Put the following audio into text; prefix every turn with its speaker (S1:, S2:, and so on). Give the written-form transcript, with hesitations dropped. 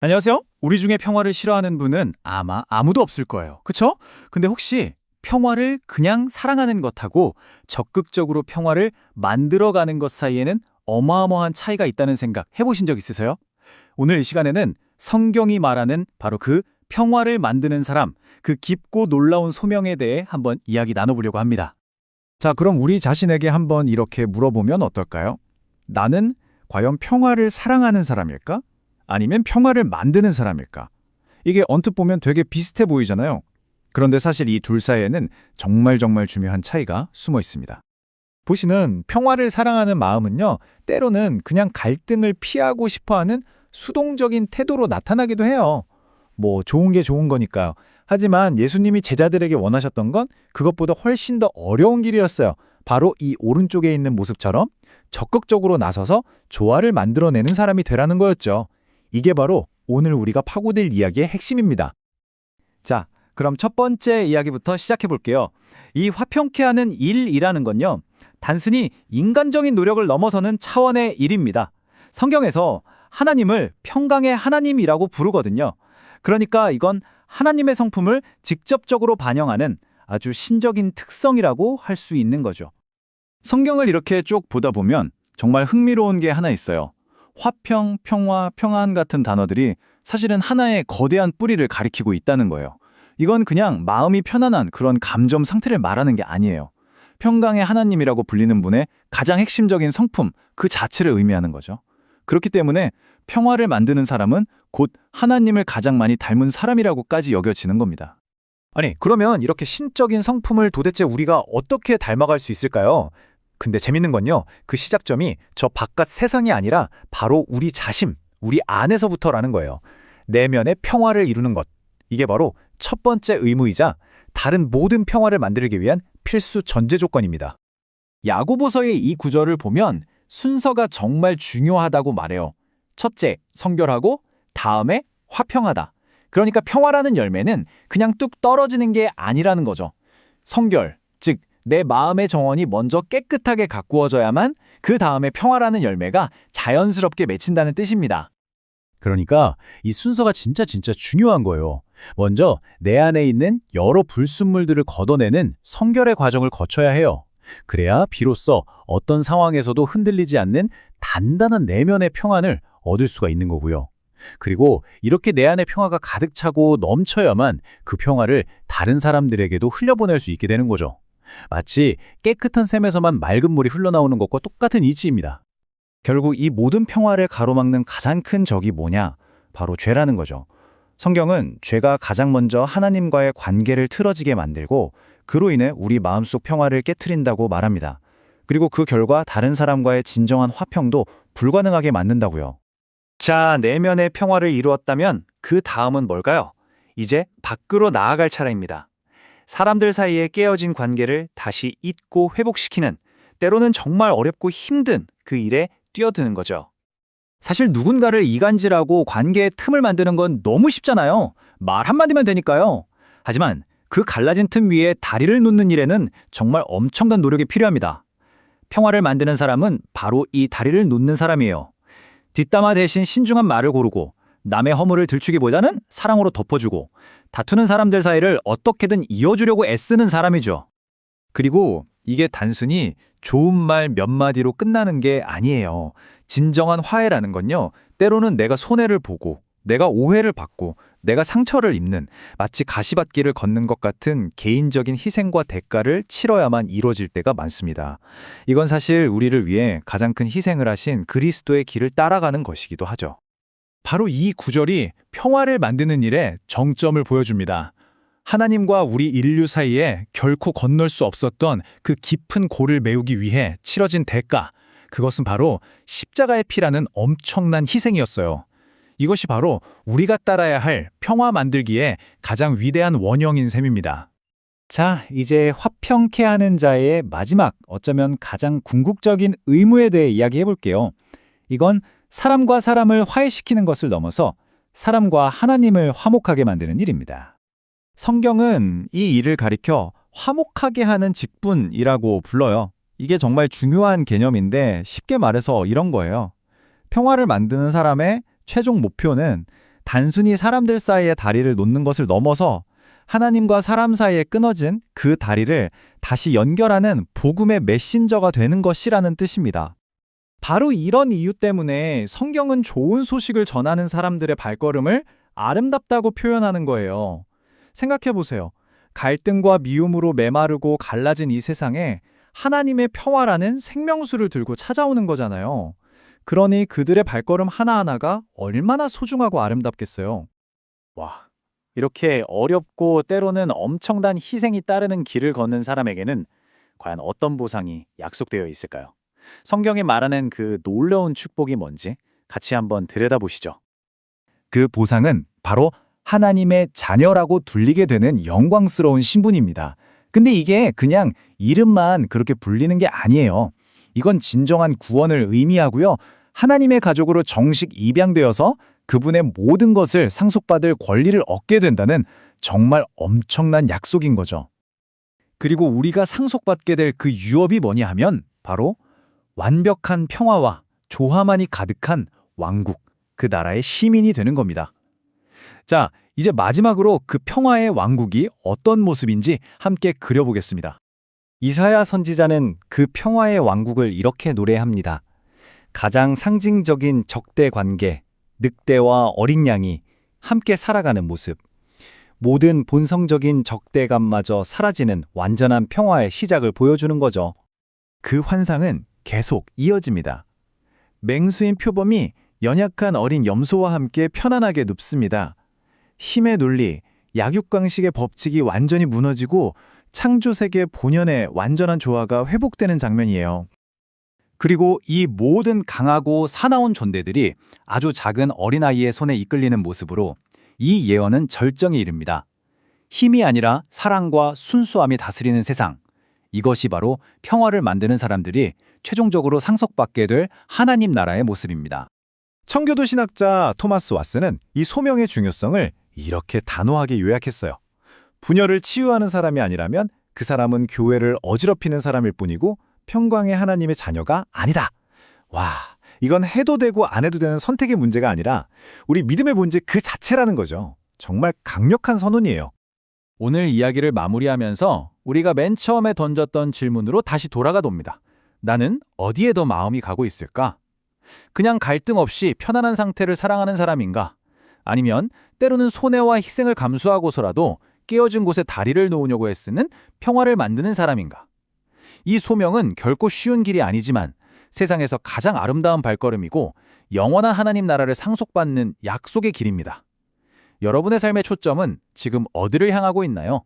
S1: 안녕하세요. 우리 중에 평화를 싫어하는 분은 아마 아무도 없을 거예요. 그쵸? 근데 혹시 평화를 그냥 사랑하는 것하고 적극적으로 평화를 만들어가는 것 사이에는 어마어마한 차이가 있다는 생각 해보신 적 있으세요? 오늘 이 시간에는 성경이 말하는 바로 그 평화를 만드는 사람, 그 깊고 놀라운 소명에 대해 한번 이야기 나눠보려고 합니다.
S2: 자, 그럼 우리 자신에게 한번 이렇게 물어보면 어떨까요? 나는 과연 평화를 사랑하는 사람일까? 아니면 평화를 만드는 사람일까? 이게 언뜻 보면 되게 비슷해 보이잖아요. 그런데 사실 이 둘 사이에는 정말 중요한 차이가 숨어 있습니다. 보시는 평화를 사랑하는 마음은요, 때로는 그냥 갈등을 피하고 싶어하는 수동적인 태도로 나타나기도 해요. 뭐 좋은 게 좋은 거니까요. 하지만 예수님이 제자들에게 원하셨던 건 그것보다 훨씬 더 어려운 길이었어요. 바로 이 오른쪽에 있는 모습처럼 적극적으로 나서서 조화를 만들어내는 사람이 되라는 거였죠. 이게 바로 오늘 우리가 파고들 이야기의 핵심입니다.
S1: 자, 그럼 첫 번째 이야기부터 시작해 볼게요. 이 화평케 하는 일이라는 건요, 단순히 인간적인 노력을 넘어서는 차원의 일입니다. 성경에서 하나님을 평강의 하나님이라고 부르거든요. 그러니까 이건 하나님의 성품을 직접적으로 반영하는 아주 신적인 특성이라고 할 수 있는 거죠. 성경을 이렇게 쭉 보다 보면 정말 흥미로운 게 하나 있어요. 화평, 평화, 평안 같은 단어들이 사실은 하나의 거대한 뿌리를 가리키고 있다는 거예요. 이건 그냥 마음이 편안한 그런 감정 상태를 말하는 게 아니에요. 평강의 하나님이라고 불리는 분의 가장 핵심적인 성품, 그 자체를 의미하는 거죠. 그렇기 때문에 평화를 만드는 사람은 곧 하나님을 가장 많이 닮은 사람이라고까지 여겨지는 겁니다.
S3: 아니, 그러면 이렇게 신적인 성품을 도대체 우리가 어떻게 닮아갈 수 있을까요? 근데 재밌는 건요, 그 시작점이 저 바깥 세상이 아니라 바로 우리 자신, 우리 안에서부터라는 거예요. 내면의 평화를 이루는 것. 이게 바로 첫 번째 의무이자 다른 모든 평화를 만들기 위한 필수 전제 조건입니다.
S2: 야고보서의 이 구절을 보면 순서가 정말 중요하다고 말해요. 첫째, 성결하고 다음에 화평하다. 그러니까 평화라는 열매는 그냥 뚝 떨어지는 게 아니라는 거죠. 성결, 즉 내 마음의 정원이 먼저 깨끗하게 가꾸어져야만 그 다음에 평화라는 열매가 자연스럽게 맺힌다는 뜻입니다.
S3: 그러니까 이 순서가 진짜 중요한 거예요. 먼저 내 안에 있는 여러 불순물들을 걷어내는 성결의 과정을 거쳐야 해요. 그래야 비로소 어떤 상황에서도 흔들리지 않는 단단한 내면의 평안을 얻을 수가 있는 거고요. 그리고 이렇게 내 안에 평화가 가득 차고 넘쳐야만 그 평화를 다른 사람들에게도 흘려보낼 수 있게 되는 거죠. 마치 깨끗한 샘에서만 맑은 물이 흘러나오는 것과 똑같은 이치입니다.
S2: 결국 이 모든 평화를 가로막는 가장 큰 적이 뭐냐? 바로 죄라는 거죠. 성경은 죄가 가장 먼저 하나님과의 관계를 틀어지게 만들고 그로 인해 우리 마음속 평화를 깨트린다고 말합니다. 그리고 그 결과 다른 사람과의 진정한 화평도 불가능하게 만든다고요.
S1: 자, 내면의 평화를 이루었다면 그 다음은 뭘까요? 이제 밖으로 나아갈 차례입니다. 사람들 사이에 깨어진 관계를 다시 잇고 회복시키는, 때로는 정말 어렵고 힘든 그 일에 뛰어드는 거죠. 사실 누군가를 이간질하고 관계의 틈을 만드는 건 너무 쉽잖아요. 말 한마디면 되니까요. 하지만 그 갈라진 틈 위에 다리를 놓는 일에는 정말 엄청난 노력이 필요합니다. 평화를 만드는 사람은 바로 이 다리를 놓는 사람이에요. 뒷담화 대신 신중한 말을 고르고 남의 허물을 들추기보다는 사랑으로 덮어주고 다투는 사람들 사이를 어떻게든 이어주려고 애쓰는 사람이죠.
S2: 그리고 이게 단순히 좋은 말 몇 마디로 끝나는 게 아니에요. 진정한 화해라는 건요, 때로는 내가 손해를 보고, 내가 오해를 받고, 내가 상처를 입는 마치 가시밭길을 걷는 것 같은 개인적인 희생과 대가를 치러야만 이루어질 때가 많습니다. 이건 사실 우리를 위해 가장 큰 희생을 하신 그리스도의 길을 따라가는 것이기도 하죠. 바로 이 구절이 평화를 만드는 일에 정점을 보여줍니다. 하나님과 우리 인류 사이에 결코 건널 수 없었던 그 깊은 골을 메우기 위해 치러진 대가, 그것은 바로 십자가의 피라는 엄청난 희생이었어요. 이것이 바로 우리가 따라야 할 평화 만들기에 가장 위대한 원형인 셈입니다.
S3: 자, 이제 화평케 하는 자의 마지막, 어쩌면 가장 궁극적인 의무에 대해 이야기해 볼게요. 이건 사람과 사람을 화해시키는 것을 넘어서 사람과 하나님을 화목하게 만드는 일입니다.
S2: 성경은 이 일을 가리켜 화목하게 하는 직분이라고 불러요. 이게 정말 중요한 개념인데 쉽게 말해서 이런 거예요. 평화를 만드는 사람의 최종 목표는 단순히 사람들 사이에 다리를 놓는 것을 넘어서 하나님과 사람 사이에 끊어진 그 다리를 다시 연결하는 복음의 메신저가 되는 것이라는 뜻입니다.
S1: 바로 이런 이유 때문에 성경은 좋은 소식을 전하는 사람들의 발걸음을 아름답다고 표현하는 거예요. 생각해 보세요. 갈등과 미움으로 메마르고 갈라진 이 세상에 하나님의 평화라는 생명수를 들고 찾아오는 거잖아요. 그러니 그들의 발걸음 하나하나가 얼마나 소중하고 아름답겠어요. 와, 이렇게 어렵고 때로는 엄청난 희생이 따르는 길을 걷는 사람에게는 과연 어떤 보상이 약속되어 있을까요? 성경이 말하는 그 놀라운 축복이 뭔지 같이 한번 들여다보시죠.
S2: 그 보상은 바로 하나님의 자녀라고 둘리게 되는 영광스러운 신분입니다. 근데 이게 그냥 이름만 그렇게 불리는 게 아니에요. 이건 진정한 구원을 의미하고요. 하나님의 가족으로 정식 입양되어서 그분의 모든 것을 상속받을 권리를 얻게 된다는 정말 엄청난 약속인 거죠. 그리고 우리가 상속받게 될 그 유업이 뭐냐 하면 바로 완벽한 평화와 조화만이 가득한 왕국, 그 나라의 시민이 되는 겁니다. 자, 이제 마지막으로 그 평화의 왕국이 어떤 모습인지 함께 그려보겠습니다.
S1: 이사야 선지자는 그 평화의 왕국을 이렇게 노래합니다. 가장 상징적인 적대 관계, 늑대와 어린 양이 함께 살아가는 모습. 모든 본성적인 적대감마저 사라지는 완전한 평화의 시작을 보여주는 거죠.
S2: 그 환상은 계속 이어집니다. 맹수인 표범이 연약한 어린 염소와 함께 편안하게 눕습니다. 힘의 논리, 약육강식의 법칙이 완전히 무너지고 창조세계 본연의 완전한 조화가 회복되는 장면이에요. 그리고 이 모든 강하고 사나운 존재들이 아주 작은 어린아이의 손에 이끌리는 모습으로 이 예언은 절정에 이릅니다. 힘이 아니라 사랑과 순수함이 다스리는 세상. 이것이 바로 평화를 만드는 사람들이 최종적으로 상속받게 될 하나님 나라의 모습입니다. 청교도 신학자 토마스 왓슨은 이 소명의 중요성을 이렇게 단호하게 요약했어요. 분열을 치유하는 사람이 아니라면 그 사람은 교회를 어지럽히는 사람일 뿐이고 평강의 하나님의 자녀가 아니다. 와, 이건 해도 되고 안 해도 되는 선택의 문제가 아니라 우리 믿음의 본질 그 자체라는 거죠. 정말 강력한 선언이에요. 오늘 이야기를 마무리하면서 우리가 맨 처음에 던졌던 질문으로 다시 돌아가 봅니다. 나는 어디에 더 마음이 가고 있을까? 그냥 갈등 없이 편안한 상태를 사랑하는 사람인가? 아니면 때로는 손해와 희생을 감수하고서라도 깨어진 곳에 다리를 놓으려고 애쓰는 평화를 만드는 사람인가? 이 소명은 결코 쉬운 길이 아니지만 세상에서 가장 아름다운 발걸음이고 영원한 하나님 나라를 상속받는 약속의 길입니다. 여러분의 삶의 초점은 지금 어디를 향하고 있나요?